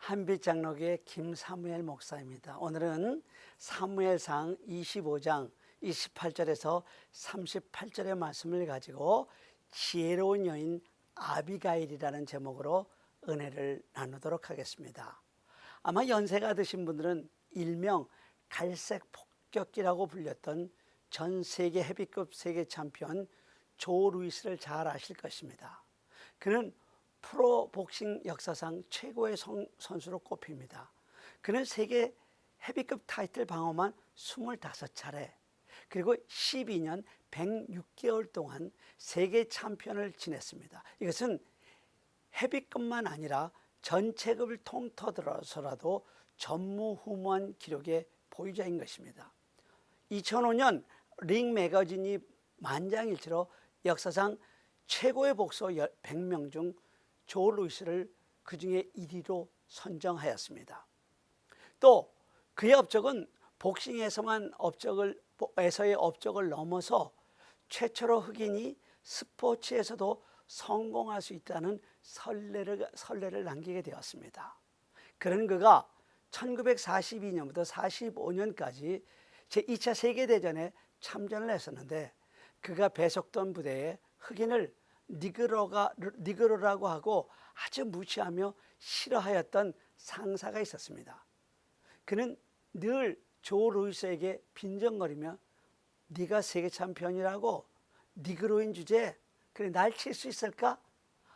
한빛장로교의 김사무엘 목사입니다. 오늘은 사무엘상 25장 28절에서 38절의 말씀을 가지고 지혜로운 여인 아비가일이라는 제목으로 은혜를 나누도록 하겠습니다. 아마 연세가 드신 분들은 일명 갈색 폭격기라고 불렸던 전 세계 헤비급 세계 챔피언 조 루이스를 잘 아실 것입니다. 그는 프로 복싱 역사상 최고의 선수로 꼽힙니다. 그는 세계 헤비급 타이틀 방어만 25차례, 그리고 12년 106개월 동안 세계 챔피언을 지냈습니다. 이것은 헤비급만 아니라 전체급을 통틀어서라도 전무후무한 기록의 보유자인 것입니다. 2005년 링 매거진이 만장일치로 역사상 최고의 복서 100명 중 조 루이스를 그 중에 1위로 선정하였습니다. 또 그의 업적은 복싱에서의 업적을 넘어서 최초로 흑인이 스포츠에서도 성공할 수 있다는 선례를 남기게 되었습니다. 그런 그가 1942년부터 45년까지 제2차 세계대전에 참전을 했었는데, 그가 배속던 부대에 흑인을 니그로라고 하고 아주 무시하며 싫어하였던 상사가 있었습니다. 그는 늘 조 루이스에게 빈정거리며 네가 세계 챔피언이라고 니그로인 주제에 그래 날 칠 수 있을까?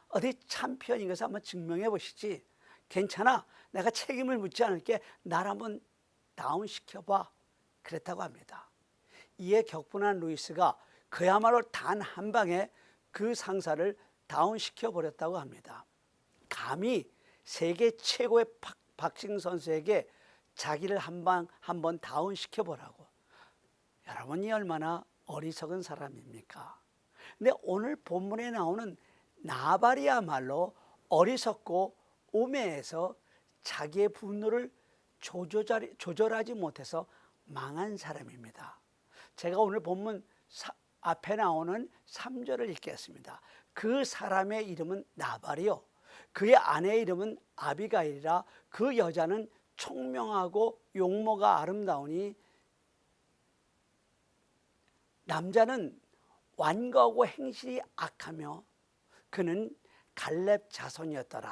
어디 챔피언인 것을 한번 증명해 보시지. 괜찮아, 내가 책임을 묻지 않을게. 날 한번 다운시켜봐. 그랬다고 합니다. 이에 격분한 루이스가 그야말로 단 한 방에 그 상사를 다운시켜 버렸다고 합니다. 감히 세계 최고의 박싱 선수에게 자기를 한번 다운시켜 보라고. 여러분이 얼마나 어리석은 사람입니까? 근데 오늘 본문에 나오는 나발이야말로 어리석고 우매해서 자기의 분노를 조절하지 못해서 망한 사람입니다. 제가 오늘 본문 앞에 나오는 3절을 읽겠습니다. 그 사람의 이름은 나발이요, 그의 아내의 이름은 아비가일이라. 그 여자는 총명하고 용모가 아름다우니 남자는 완고하고 행실이 악하며 그는 갈렙 자손이었더라.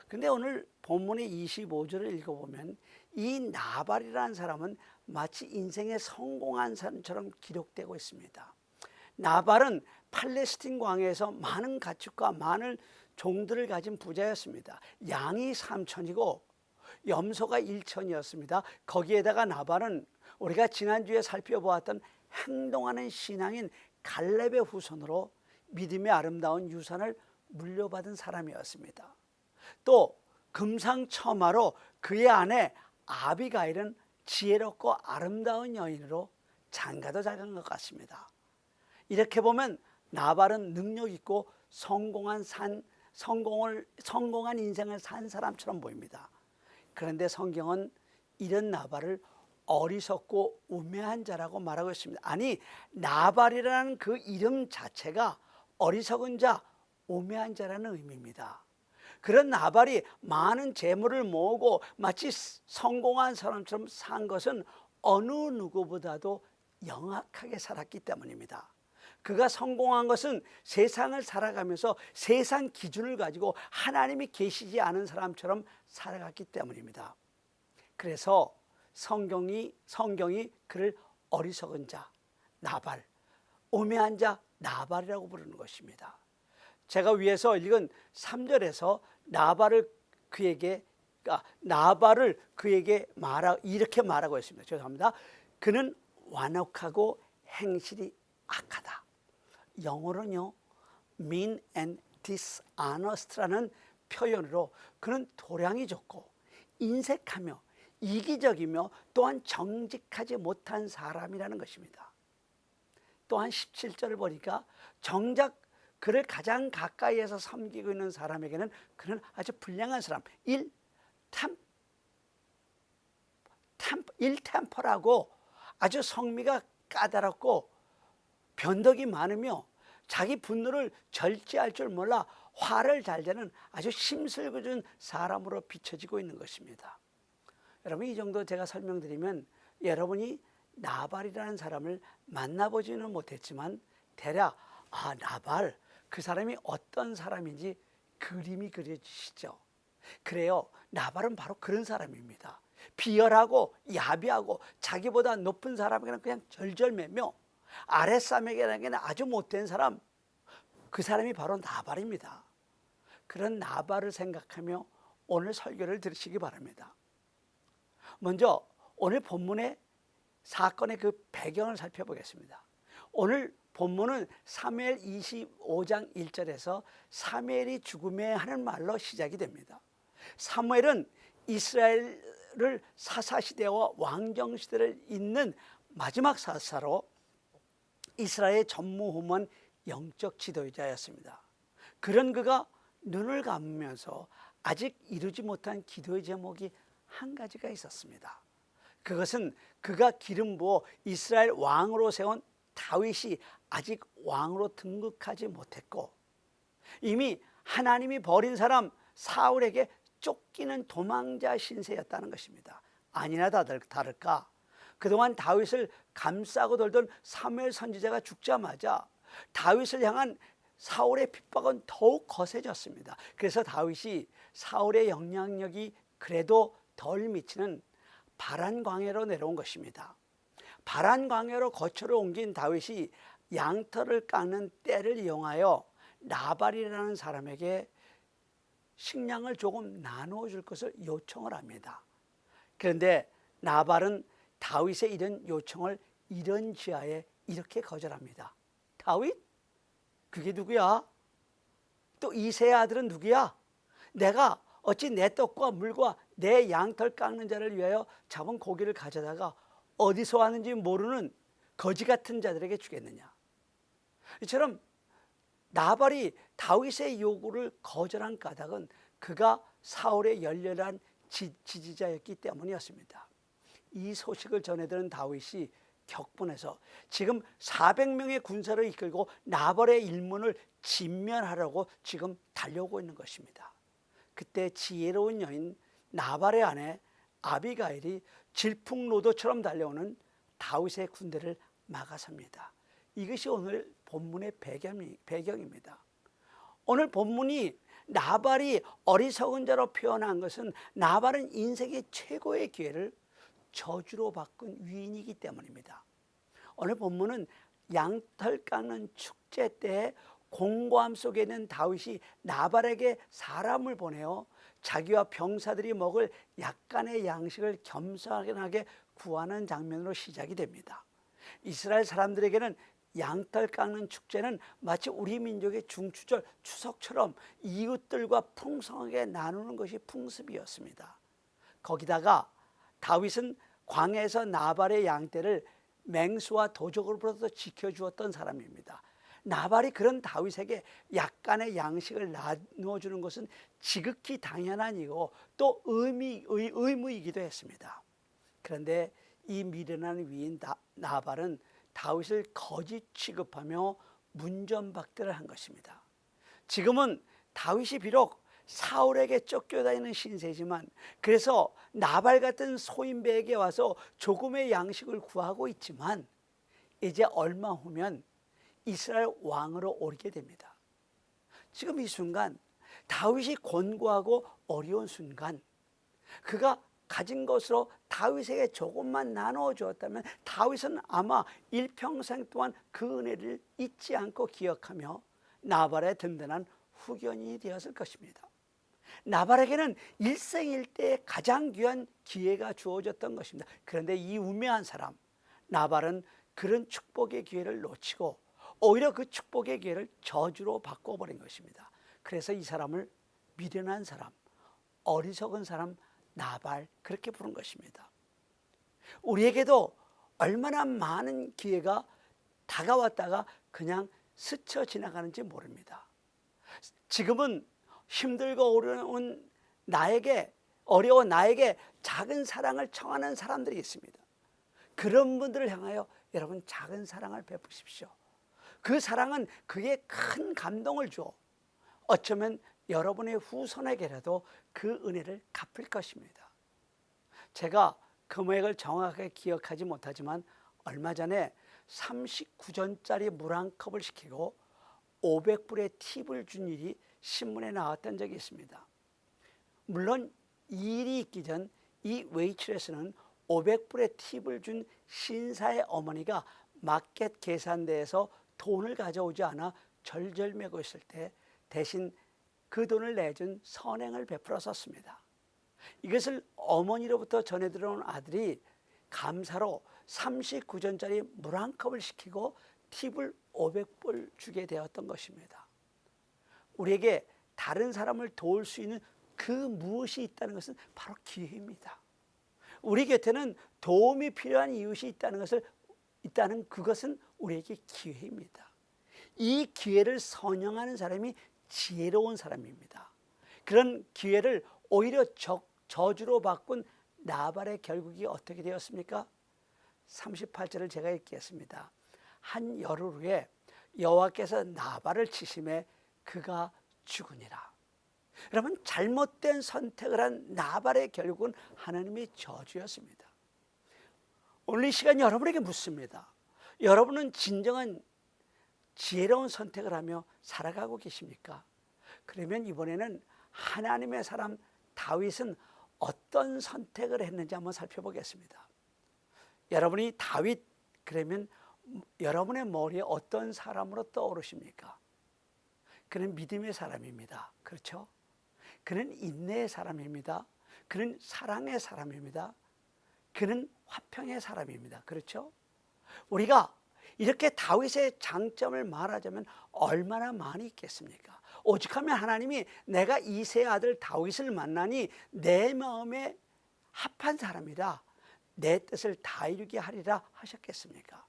근데 오늘 본문의 25절을 읽어보면 이 나발이라는 사람은 마치 인생에 성공한 사람처럼 기록되고 있습니다. 나발은 팔레스틴 광야에서 많은 가축과 많은 종들을 가진 부자였습니다. 양이 3천이고 염소가 1천이었습니다. 거기에다가 나발은 우리가 지난주에 살펴보았던 행동하는 신앙인 갈렙의 후손으로 믿음의 아름다운 유산을 물려받은 사람이었습니다. 또 금상첨화로 그의 아내 아비가일은 지혜롭고 아름다운 여인으로 장가도 잘 간 것 같습니다. 이렇게 보면 나발은 능력 있고 성공한 인생을 산 사람처럼 보입니다. 그런데 성경은 이런 나발을 어리석고 우매한 자라고 말하고 있습니다. 아니, 나발이라는 그 이름 자체가 어리석은 자, 우매한 자라는 의미입니다. 그런 나발이 많은 재물을 모으고 마치 성공한 사람처럼 산 것은 어느 누구보다도 영악하게 살았기 때문입니다. 그가 성공한 것은 세상을 살아가면서 세상 기준을 가지고 하나님이 계시지 않은 사람처럼 살아갔기 때문입니다. 그래서 성경이 그를 어리석은 자, 나발, 우매한 자, 나발이라고 부르는 것입니다. 제가 위에서 읽은 3절에서 나발을 그에게 이렇게 말하고 있습니다. 죄송합니다. 그는 완악하고 행실이 악하다. 영어로는요, mean and dishonest라는 표현으로 그는 도량이 좋고 인색하며 이기적이며 또한 정직하지 못한 사람이라는 것입니다. 또한 17절을 보니까 정작 그를 가장 가까이에서 섬기고 있는 사람에게는 그는 아주 불량한 사람, 일템퍼라고 아주 성미가 까다롭고 변덕이 많으며 자기 분노를 절제할 줄 몰라 화를 잘 내는 아주 심술궂은 사람으로 비춰지고 있는 것입니다. 여러분, 이 정도 제가 설명드리면 여러분이 나발이라는 사람을 만나보지는 못했지만 대략 나발, 그 사람이 어떤 사람인지 그림이 그려지시죠. 그래요, 나발은 바로 그런 사람입니다. 비열하고 야비하고 자기보다 높은 사람에게는 그냥 절절매며 아랫사람에게는 아주 못된 사람, 그 사람이 바로 나발입니다. 그런 나발을 생각하며 오늘 설교를 들으시기 바랍니다. 먼저 오늘 본문의 사건의 그 배경을 살펴보겠습니다. 오늘 본문은 사무엘 25장 1절에서 사무엘이 죽음에 하는 말로 시작이 됩니다. 사무엘은 이스라엘을 사사시대와 왕정시대를 잇는 마지막 사사로 이스라엘의 전무후무한 영적 지도자였습니다. 그런 그가 눈을 감으면서 아직 이루지 못한 기도의 제목이 한 가지가 있었습니다. 그것은 그가 기름 부어 이스라엘 왕으로 세운 다윗이 아직 왕으로 등극하지 못했고 이미 하나님이 버린 사람 사울에게 쫓기는 도망자 신세였다는 것입니다. 아니나 다를까 그동안 다윗을 감싸고 돌던 사무엘 선지자가 죽자마자 다윗을 향한 사울의 핍박은 더욱 거세졌습니다. 그래서 다윗이 사울의 영향력이 그래도 덜 미치는 바란 광야로 내려온 것입니다. 바란 광야로 거처를 옮긴 다윗이 양털을 깎는 때를 이용하여 나발이라는 사람에게 식량을 조금 나누어 줄 것을 요청을 합니다. 그런데 나발은 다윗의 이런 요청을 이런 지하에 이렇게 거절합니다. 다윗? 그게 누구야? 또 이새의 아들은 누구야? 내가 어찌 내 떡과 물과 내 양털 깎는 자를 위하여 잡은 고기를 가져다가 어디서 왔는지 모르는 거지 같은 자들에게 주겠느냐. 이처럼 나발이 다윗의 요구를 거절한 까닭은 그가 사울의 열렬한 지지자였기 때문이었습니다. 이 소식을 전해들은 다윗이 격분해서 지금 400명의 군사를 이끌고 나발의 일문을 진면하려고 지금 달려오고 있는 것입니다. 그때 지혜로운 여인 나발의 아내 아비가일이 질풍노도처럼 달려오는 다윗의 군대를 막아섭니다. 이것이 오늘 본문의 배경입니다. 오늘 본문이 나발이 어리석은 자로 표현한 것은 나발은 인생의 최고의 기회를 저주로 바꾼 위인이기 때문입니다. 오늘 본문은 양털 깎는 축제 때 공고함 속에 있는 다윗이 나발에게 사람을 보내어 자기와 병사들이 먹을 약간의 양식을 겸손하게 구하는 장면으로 시작이 됩니다. 이스라엘 사람들에게는 양털 깎는 축제는 마치 우리 민족의 중추절 추석처럼 이웃들과 풍성하게 나누는 것이 풍습이었습니다. 거기다가 다윗은 광야에서 나발의 양떼를 맹수와 도적으로부터 지켜주었던 사람입니다. 나발이 그런 다윗에게 약간의 양식을 나누어 주는 것은 지극히 당연한 일이고 또 의무이기도 했습니다. 그런데 이 미련한 위인 나발은 다윗을 거짓 취급하며 문전박대를 한 것입니다. 지금은 다윗이 비록 사울에게 쫓겨다니는 신세지만 그래서 나발 같은 소인배에게 와서 조금의 양식을 구하고 있지만 이제 얼마 후면 이스라엘 왕으로 오르게 됩니다. 지금 이 순간 다윗이 곤고하고 어려운 순간 그가 가진 것으로 다윗에게 조금만 나누어 주었다면 다윗은 아마 일평생 동안 그 은혜를 잊지 않고 기억하며 나발의 든든한 후견인이 되었을 것입니다. 나발에게는 일생일대의 가장 귀한 기회가 주어졌던 것입니다. 그런데 이 우매한 사람 나발은 그런 축복의 기회를 놓치고 오히려 그 축복의 기회를 저주로 바꿔버린 것입니다. 그래서 이 사람을 미련한 사람, 어리석은 사람 나발 그렇게 부른 것입니다. 우리에게도 얼마나 많은 기회가 다가왔다가 그냥 스쳐 지나가는지 모릅니다. 지금은 힘들고 어려운 나에게 작은 사랑을 청하는 사람들이 있습니다. 그런 분들을 향하여 여러분 작은 사랑을 베푸십시오. 그 사랑은 그에 큰 감동을 줘. 어쩌면 여러분의 후손에게라도 그 은혜를 갚을 것입니다. 제가 금액을 정확하게 기억하지 못하지만 얼마 전에 39전짜리 물 한 컵을 시키고 500불의 팁을 준 일이 신문에 나왔던 적이 있습니다. 물론 이 일이 있기 전 이 웨이트레스는 500불의 팁을 준 신사의 어머니가 마켓 계산대에서 돈을 가져오지 않아 절절매고 있을 때 대신 그 돈을 내준 선행을 베풀었었습니다. 이것을 어머니로부터 전해 들어온 아들이 감사로 39전짜리 물 한 컵을 시키고 팁을 500불 주게 되었던 것입니다. 우리에게 다른 사람을 도울 수 있는 그 무엇이 있다는 것은 바로 기회입니다. 우리 곁에는 도움이 필요한 이웃이 있다는 그것은 우리에게 기회입니다. 이 기회를 선영하는 사람이 지혜로운 사람입니다. 그런 기회를 오히려 저주로 바꾼 나발의 결국이 어떻게 되었습니까? 38절을 제가 읽겠습니다. 한 열흘 후에 여호와께서 나발을 치심에 그가 죽으니라. 여러분, 잘못된 선택을 한 나발의 결국은 하나님의 저주였습니다. 오늘 이 시간 여러분에게 묻습니다. 여러분은 진정한 지혜로운 선택을 하며 살아가고 계십니까? 그러면 이번에는 하나님의 사람 다윗은 어떤 선택을 했는지 한번 살펴보겠습니다. 여러분이 다윗 그러면 여러분의 머리에 어떤 사람으로 떠오르십니까? 그는 믿음의 사람입니다. 그렇죠? 그는 인내의 사람입니다. 그는 사랑의 사람입니다. 그는 화평의 사람입니다. 그렇죠? 우리가 이렇게 다윗의 장점을 말하자면 얼마나 많이 있겠습니까? 오죽하면 하나님이 내가 이새의 아들 다윗을 만나니 내 마음에 합한 사람이라 내 뜻을 다 이루게 하리라 하셨겠습니까?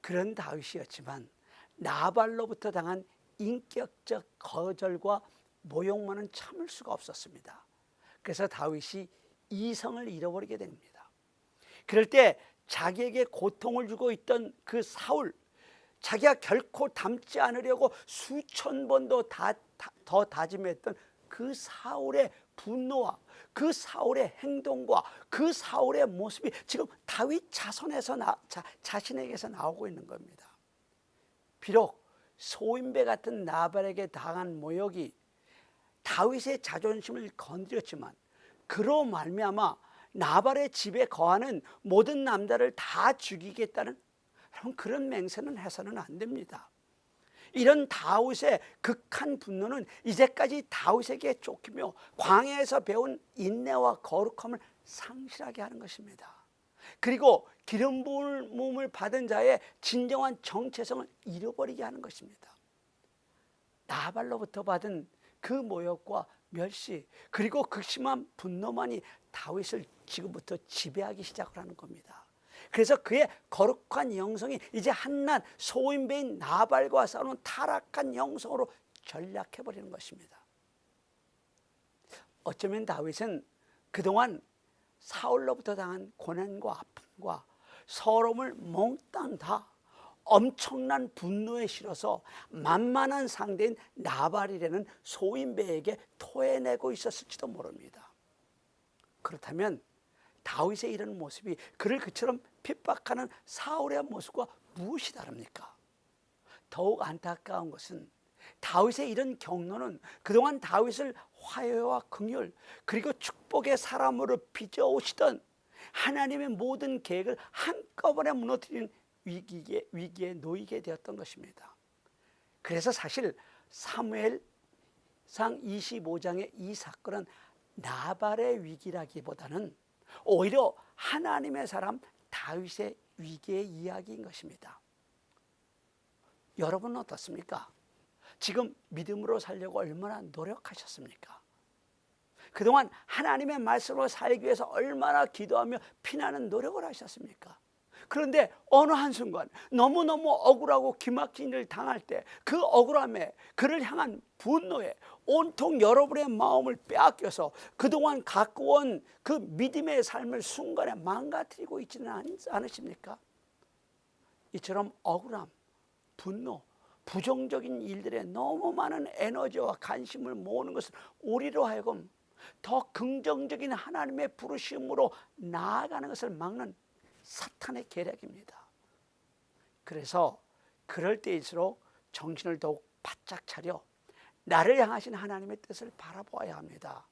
그런 다윗이었지만 나발로부터 당한 인격적 거절과 모욕만은 참을 수가 없었습니다. 그래서 다윗이 이성을 잃어버리게 됩니다. 그럴 때 자기에게 고통을 주고 있던 그 사울, 자기가 결코 닮지 않으려고 수천 번도 더 다짐했던 그 사울의 분노와 그 사울의 행동과 그 사울의 모습이 지금 다윗 자신에게서 나오고 있는 겁니다. 비록 소인배 같은 나발에게 당한 모욕이 다윗의 자존심을 건드렸지만 그로 말미암아 나발의 집에 거하는 모든 남자를 다 죽이겠다는 그런 맹세는 해서는 안 됩니다. 이런 다윗의 극한 분노는 이제까지 다윗에게 쫓기며 광야에서 배운 인내와 거룩함을 상실하게 하는 것입니다. 그리고 기름 부음을 받은 자의 진정한 정체성을 잃어버리게 하는 것입니다. 나발로부터 받은 그 모욕과 멸시 그리고 극심한 분노만이 다윗을 지금부터 지배하기 시작을 하는 겁니다. 그래서 그의 거룩한 영성이 이제 한낱 소인배인 나발과 싸우는 타락한 영성으로 전락해버리는 것입니다. 어쩌면 다윗은 그동안 사울로부터 당한 고난과 아픔과 서러움을 몽땅 다 엄청난 분노에 실어서 만만한 상대인 나발이라는 소인배에게 토해내고 있었을지도 모릅니다. 그렇다면 다윗의 이런 모습이 그를 그처럼 핍박하는 사울의 모습과 무엇이 다릅니까? 더욱 안타까운 것은 다윗의 이런 경로는 그동안 다윗을 화해와 긍휼 그리고 축복의 사람으로 빚어오시던 하나님의 모든 계획을 한꺼번에 무너뜨리는 위기에 놓이게 되었던 것입니다. 그래서 사실 사무엘상 25장의 이 사건은 나발의 위기라기보다는 오히려 하나님의 사람 다윗의 위기의 이야기인 것입니다. 여러분은 어떻습니까? 지금 믿음으로 살려고 얼마나 노력하셨습니까? 그동안 하나님의 말씀으로 살기 위해서 얼마나 기도하며 피나는 노력을 하셨습니까? 그런데 어느 한순간 너무너무 억울하고 기막힌 일을 당할 때 그 억울함에 그를 향한 분노에 온통 여러분의 마음을 빼앗겨서 그동안 갖고 온 그 믿음의 삶을 순간에 망가뜨리고 있지는 않으십니까? 이처럼 억울함, 분노, 부정적인 일들에 너무 많은 에너지와 관심을 모으는 것은 우리로 하여금 더 긍정적인 하나님의 부르심으로 나아가는 것을 막는 사탄의 계략입니다. 그래서 그럴 때일수록 정신을 더욱 바짝 차려 나를 향하신 하나님의 뜻을 바라보아야 합니다.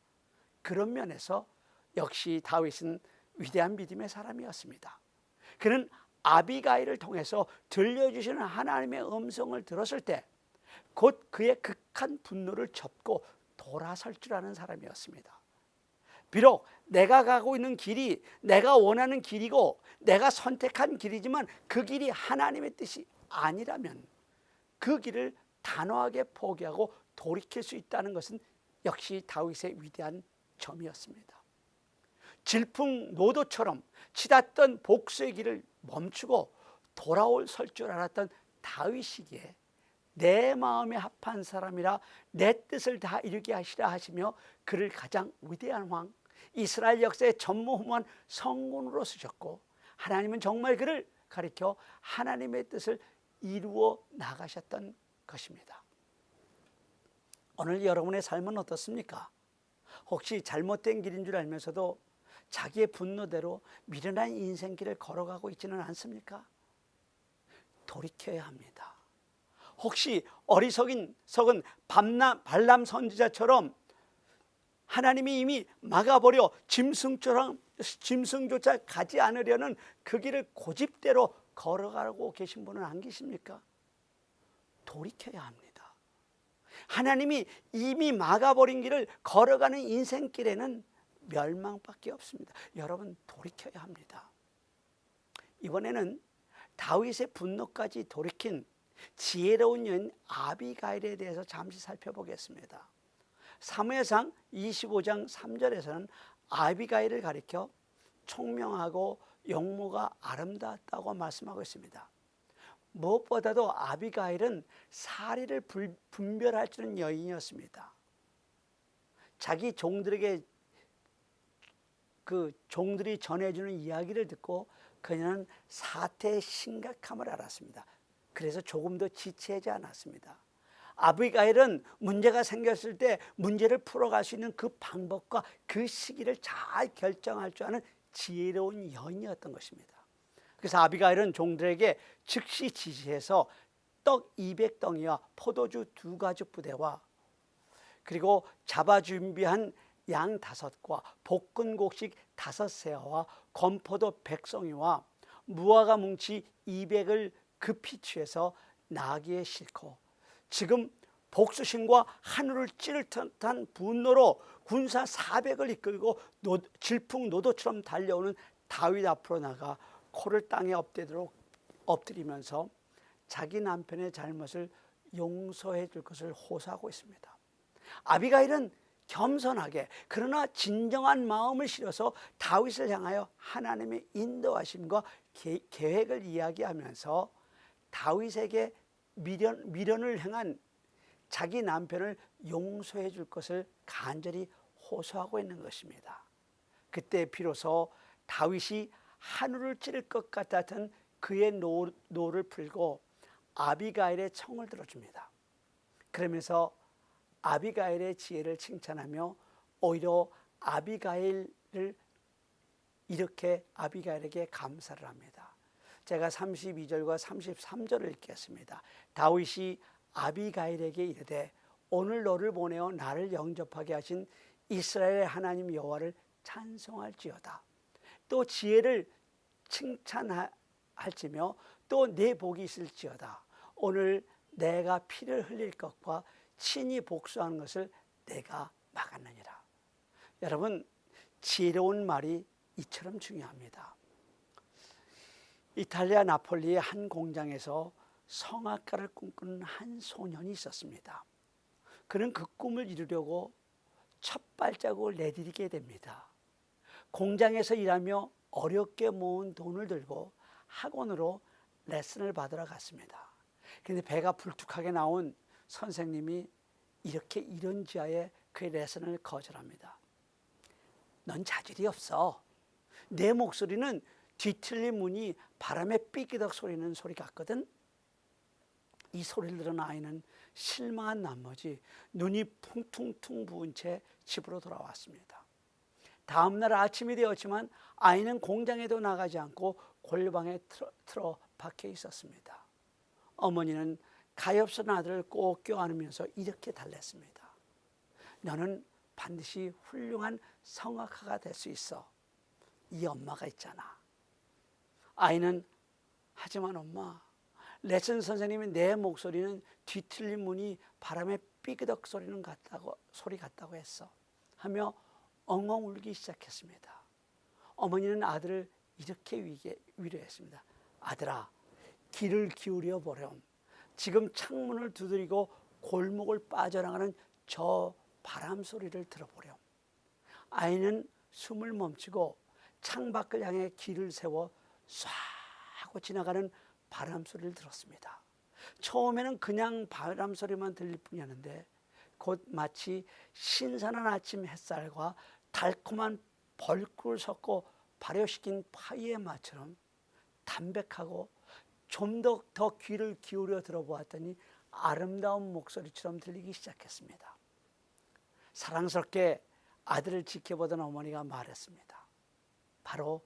그런 면에서 역시 다윗은 위대한 믿음의 사람이었습니다. 그는 아비가일을 통해서 들려주시는 하나님의 음성을 들었을 때 곧 그의 극한 분노를 접고 돌아설 줄 아는 사람이었습니다. 비록 내가 가고 있는 길이 내가 원하는 길이고 내가 선택한 길이지만 그 길이 하나님의 뜻이 아니라면 그 길을 단호하게 포기하고 돌이킬 수 있다는 것은 역시 다윗의 위대한 점이었습니다. 질풍노도처럼 치닫던 복수의 길을 멈추고 돌아올 설 줄 알았던 다윗이기에 내 마음에 합한 사람이라 내 뜻을 다 이루게 하시라 하시며 그를 가장 위대한 왕, 이스라엘 역사의 전무후무한 성군으로 쓰셨고 하나님은 정말 그를 가리켜 하나님의 뜻을 이루어 나가셨던 것입니다. 오늘 여러분의 삶은 어떻습니까? 혹시 잘못된 길인 줄 알면서도 자기의 분노대로 미련한 인생길을 걸어가고 있지는 않습니까? 돌이켜야 합니다. 혹시 어리석은 발람 선지자처럼 하나님이 이미 막아버려 짐승조차 가지 않으려는 그 길을 고집대로 걸어가고 계신 분은 안 계십니까? 돌이켜야 합니다. 하나님이 이미 막아버린 길을 걸어가는 인생길에는 멸망밖에 없습니다. 여러분 돌이켜야 합니다. 이번에는 다윗의 분노까지 돌이킨 지혜로운 여인 아비가일에 대해서 잠시 살펴보겠습니다. 사무엘상 25장 3절에서는 아비가일을 가리켜 총명하고 용모가 아름다웠다고 말씀하고 있습니다. 무엇보다도 아비가일은 사리를 분별할 줄 아는 여인이었습니다. 자기 종들에게 그 종들이 전해주는 이야기를 듣고 그녀는 사태의 심각함을 알았습니다. 그래서 조금 더 지체하지 않았습니다. 아비가일은 문제가 생겼을 때 문제를 풀어갈 수 있는 그 방법과 그 시기를 잘 결정할 줄 아는 지혜로운 여인이었던 것입니다. 그래서 아비가일은 종들에게 즉시 지시해서 떡 200덩이와 포도주 2가죽 부대와 그리고 잡아 준비한 양 5과 볶은 곡식 5세와 건포도 100송이와 무화과 뭉치 200을 급히 취해서 나귀에 싣고 지금 복수심과 하늘을 찌를 듯한 분노로 군사 400을 이끌고 질풍노도처럼 달려오는 다윗 앞으로 나가 코를 땅에 엎드리면서 자기 남편의 잘못을 용서해 줄 것을 호소하고 있습니다. 아비가일은 겸손하게 그러나 진정한 마음을 실어서 다윗을 향하여 하나님의 인도하심과 계획을 이야기하면서 다윗에게 미련을 행한 자기 남편을 용서해 줄 것을 간절히 호소하고 있는 것입니다. 그때 비로소 다윗이 하늘을 찌를 것 같았던 그의 노를 풀고 아비가일의 청을 들어줍니다. 그러면서 아비가일의 지혜를 칭찬하며 오히려 아비가일을 이렇게 아비가일에게 감사를 합니다. 제가 32절과 33절을 읽겠습니다. 다윗이 아비가일에게 이르되 오늘 너를 보내어 나를 영접하게 하신 이스라엘의 하나님 여호와를 찬송할지어다. 또 지혜를 칭찬할지며 또 내 복이 있을지어다. 오늘 내가 피를 흘릴 것과 친히 복수하는 것을 내가 막았느니라. 여러분 지혜로운 말이 이처럼 중요합니다. 이탈리아 나폴리의 한 공장에서 성악가를 꿈꾸는 한 소년이 있었습니다. 그는 그 꿈을 이루려고 첫 발자국을 내디디게 됩니다. 공장에서 일하며 어렵게 모은 돈을 들고 학원으로 레슨을 받으러 갔습니다. 그런데 배가 불뚝하게 나온 선생님이 이렇게 이런 지하에 그의 레슨을 거절합니다. 넌 자질이 없어. 내 목소리는 뒤틀린 문이 바람에 삐기덕 소리는 소리 같거든. 이 소리를 들은 아이는 실망한 나머지 눈이 풍퉁퉁 부은 채 집으로 돌아왔습니다. 다음날 아침이 되었지만 아이는 공장에도 나가지 않고 골방에 틀어박혀 있었습니다. 어머니는 가엾은 아들을 꼭 껴안으면서 이렇게 달랬습니다. 너는 반드시 훌륭한 성악가가 될 수 있어. 이 엄마가 있잖아. 아이는 하지만 엄마, 레슨 선생님이 내 목소리는 뒤틀린 문이 바람에 삐그덕 소리 같다고 했어 하며 엉엉 울기 시작했습니다. 어머니는 아들을 이렇게 위로했습니다. 아들아, 귀를 기울여 보렴. 지금 창문을 두드리고 골목을 빠져나가는 저 바람 소리를 들어보렴. 아이는 숨을 멈추고 창밖을 향해 귀를 세워 쏴 하고 지나가는 바람 소리를 들었습니다. 처음에는 그냥 바람 소리만 들릴 뿐이었는데 곧 마치 신선한 아침 햇살과 달콤한 벌꿀을 섞고 발효시킨 파이의 맛처럼 담백하고 좀 더 귀를 기울여 들어보았더니 아름다운 목소리처럼 들리기 시작했습니다. 사랑스럽게 아들을 지켜보던 어머니가 말했습니다. 바로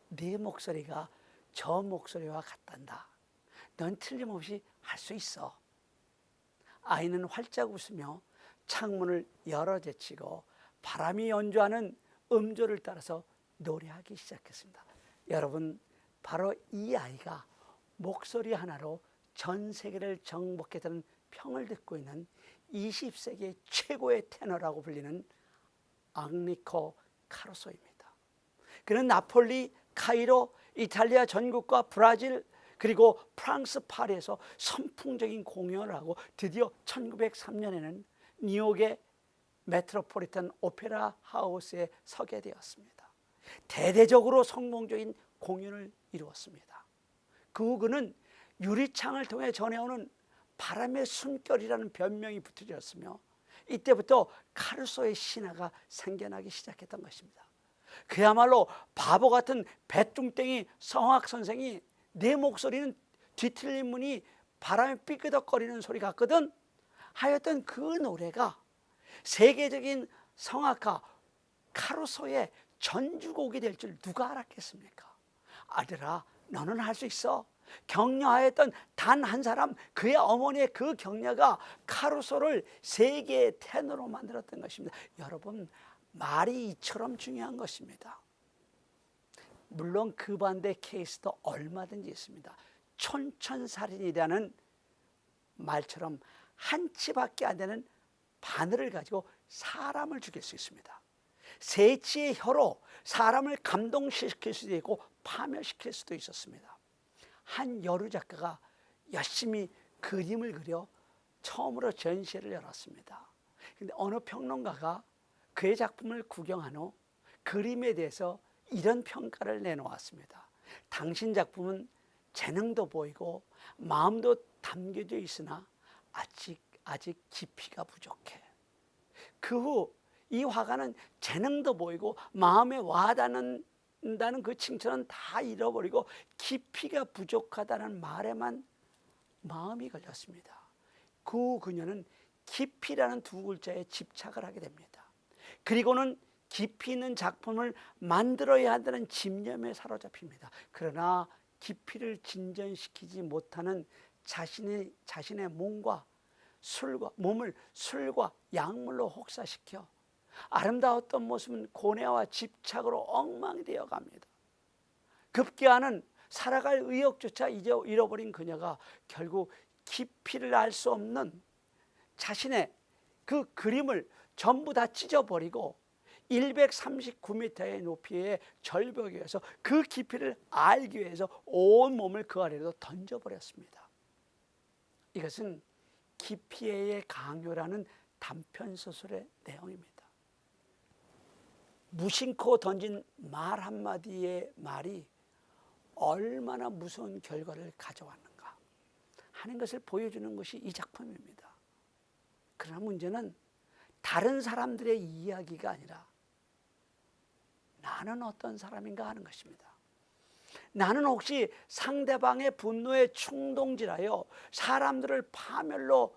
네 목소리가 저 목소리와 같단다. 넌 틀림없이 할 수 있어. 아이는 활짝 웃으며 창문을 열어 제치고 바람이 연주하는 음조를 따라서 노래하기 시작했습니다. 여러분, 바로 이 아이가 목소리 하나로 전 세계를 정복했다는 평을 듣고 있는 20세기 최고의 테너라고 불리는 앙리코 카루소입니다. 그는 나폴리, 카이로, 이탈리아 전국과 브라질 그리고 프랑스 파리에서 선풍적인 공연을 하고 드디어 1903년에는 뉴욕의 메트로폴리탄 오페라 하우스에 서게 되었습니다. 대대적으로 성공적인 공연을 이루었습니다. 그 후 그는 유리창을 통해 전해오는 바람의 숨결이라는 별명이 붙여졌으며 이때부터 카루소의 신화가 생겨나기 시작했던 것입니다. 그야말로 바보 같은 배뚱땡이 성악 선생이 내 목소리는 뒤틀린 문이 바람에 삐끄덕거리는 소리 같거든 하였던 그 노래가 세계적인 성악가 카루소의 전주곡이 될 줄 누가 알았겠습니까? 아들아, 너는 할 수 있어. 격려하였던 단 한 사람, 그의 어머니의 그 격려가 카루소를 세계의 테너로 만들었던 것입니다. 여러분, 말이 이처럼 중요한 것입니다. 물론 그 반대 케이스도 얼마든지 있습니다. 촌천살인이라는 말처럼 한 치밖에 안 되는 바늘을 가지고 사람을 죽일 수 있습니다. 세치의 혀로 사람을 감동시킬 수도 있고 파멸시킬 수도 있었습니다. 한 여류 작가가 열심히 그림을 그려 처음으로 전시회를 열었습니다. 그런데 어느 평론가가 그의 작품을 구경한 후 그림에 대해서 이런 평가를 내놓았습니다. 당신 작품은 재능도 보이고 마음도 담겨져 있으나 아직 깊이가 부족해. 그 후 이 화가는 재능도 보이고 마음에 와닿는다는 그 칭찬은 다 잃어버리고 깊이가 부족하다는 말에만 마음이 걸렸습니다. 그 후 그녀는 깊이라는 두 글자에 집착을 하게 됩니다. 그리고는 깊이 있는 작품을 만들어야 한다는 집념에 사로잡힙니다. 그러나 깊이를 진전시키지 못하는 자신의 몸을 술과 약물로 혹사시켜 아름다웠던 모습은 고뇌와 집착으로 엉망되어 갑니다. 급기야는 살아갈 의욕조차 잃어버린 그녀가 결국 깊이를 알 수 없는 자신의 그 그림을 전부 다 찢어버리고 139m의 높이의 절벽에 의해서 그 깊이를 알기 위해서 온 몸을 그 아래로 던져버렸습니다. 이것은 깊이의 강요라는 단편소설의 내용입니다. 무심코 던진 말 한마디의 말이 얼마나 무서운 결과를 가져왔는가 하는 것을 보여주는 것이 이 작품입니다. 그러나 문제는 다른 사람들의 이야기가 아니라 나는 어떤 사람인가 하는 것입니다. 나는 혹시 상대방의 분노에 충동질하여 사람들을 파멸로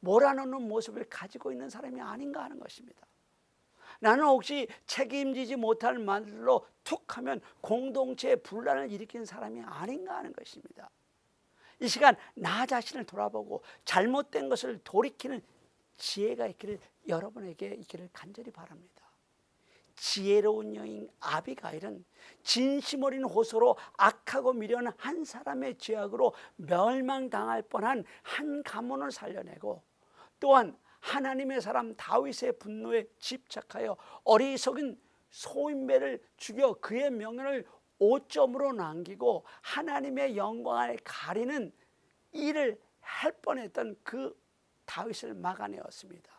몰아넣는 모습을 가지고 있는 사람이 아닌가 하는 것입니다. 나는 혹시 책임지지 못할 말로 툭 하면 공동체의 분란을 일으키는 사람이 아닌가 하는 것입니다. 이 시간 나 자신을 돌아보고 잘못된 것을 돌이키는 지혜가 있기를 여러분에게 있기를 간절히 바랍니다. 지혜로운 여인 아비가일은 진심 어린 호소로 악하고 미련한 한 사람의 죄악으로 멸망당할 뻔한 한 가문을 살려내고, 또한 하나님의 사람 다윗의 분노에 집착하여 어리석은 소인배를 죽여 그의 명예를 오점으로 남기고 하나님의 영광을 가리는 일을 할 뻔했던 그 다윗을 막아내었습니다.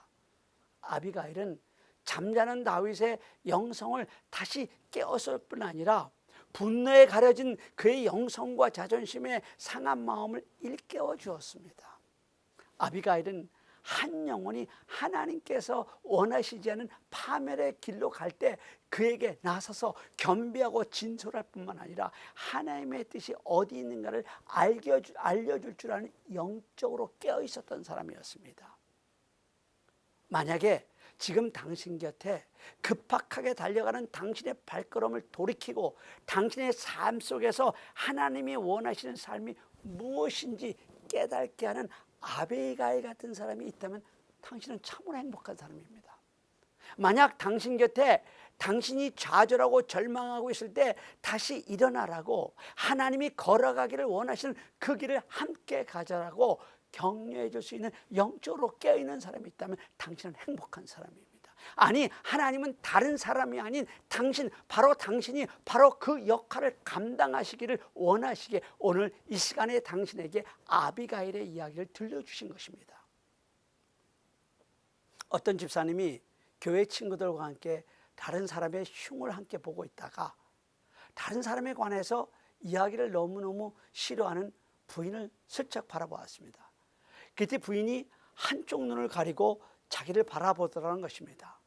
아비가일은 잠자는 다윗의 영성을 다시 깨웠을 뿐 아니라 분노에 가려진 그의 영성과 자존심의 상한 마음을 일깨워 주었습니다. 아비가일은 한 영혼이 하나님께서 원하시지 않은 파멸의 길로 갈 때 그에게 나서서 겸비하고 진솔할 뿐만 아니라 하나님의 뜻이 어디 있는가를 알려줄 줄 아는 영적으로 깨어 있었던 사람이었습니다. 만약에 지금 당신 곁에 급박하게 달려가는 당신의 발걸음을 돌이키고 당신의 삶 속에서 하나님이 원하시는 삶이 무엇인지 깨닫게 하는 아비가일 같은 사람이 있다면 당신은 참으로 행복한 사람입니다. 만약 당신 곁에 당신이 좌절하고 절망하고 있을 때 다시 일어나라고 하나님이 걸어가기를 원하시는 그 길을 함께 가자라고 격려해 줄 수 있는 영적으로 깨어있는 사람이 있다면 당신은 행복한 사람입니다. 아니, 하나님은 다른 사람이 아닌 당신, 바로 당신이 바로 그 역할을 감당하시기를 원하시기에 오늘 이 시간에 당신에게 아비가일의 이야기를 들려주신 것입니다. 어떤 집사님이 교회 친구들과 함께 다른 사람의 흉을 함께 보고 있다가 다른 사람에 관해서 이야기를 너무너무 싫어하는 부인을 슬쩍 바라보았습니다. 그때 부인이 한쪽 눈을 가리고 자기를 바라보더라는 것입니다.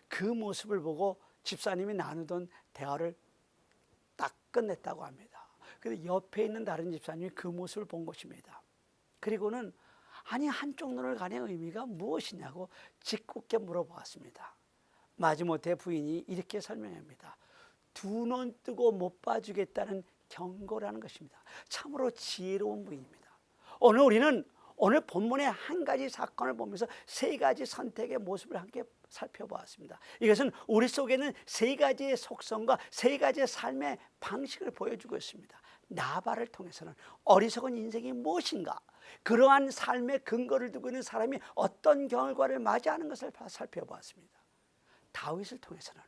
그 모습을 보고 집사님이 나누던 대화를 딱 끝냈다고 합니다. 그런데 옆에 있는 다른 집사님이 그 모습을 본 것입니다. 그리고는 아니, 한쪽 눈을 가리는 의미가 무엇이냐고 짓궂게 물어보았습니다. 마지못해 부인이 이렇게 설명합니다. 두 눈 뜨고 못 봐주겠다는 경고라는 것입니다. 참으로 지혜로운 부인입니다. 오늘 본문의 한 가지 사건을 보면서 세 가지 선택의 모습을 함께 살펴보았습니다. 이것은 우리 속에는 세 가지의 속성과 세 가지의 삶의 방식을 보여주고 있습니다. 나발을 통해서는 어리석은 인생이 무엇인가, 그러한 삶의 근거를 두고 있는 사람이 어떤 결과를 맞이하는 것을 살펴보았습니다. 다윗을 통해서는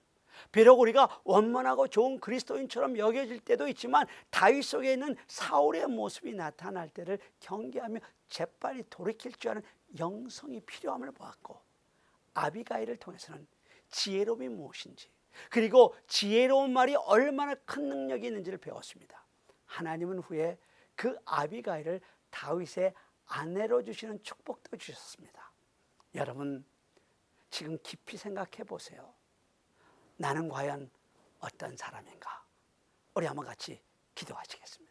비록 우리가 원만하고 좋은 그리스도인처럼 여겨질 때도 있지만 다윗 속에 있는 사울의 모습이 나타날 때를 경계하며 재빨리 돌이킬 줄 아는 영성이 필요함을 보았고, 아비가일을 통해서는 지혜로움이 무엇인지, 그리고 지혜로운 말이 얼마나 큰 능력이 있는지를 배웠습니다. 하나님은 후에 그 아비가일을 다윗의 아내로 주시는 축복도 주셨습니다. 여러분, 지금 깊이 생각해 보세요. 나는 과연 어떤 사람인가? 우리 한번 같이 기도하시겠습니다.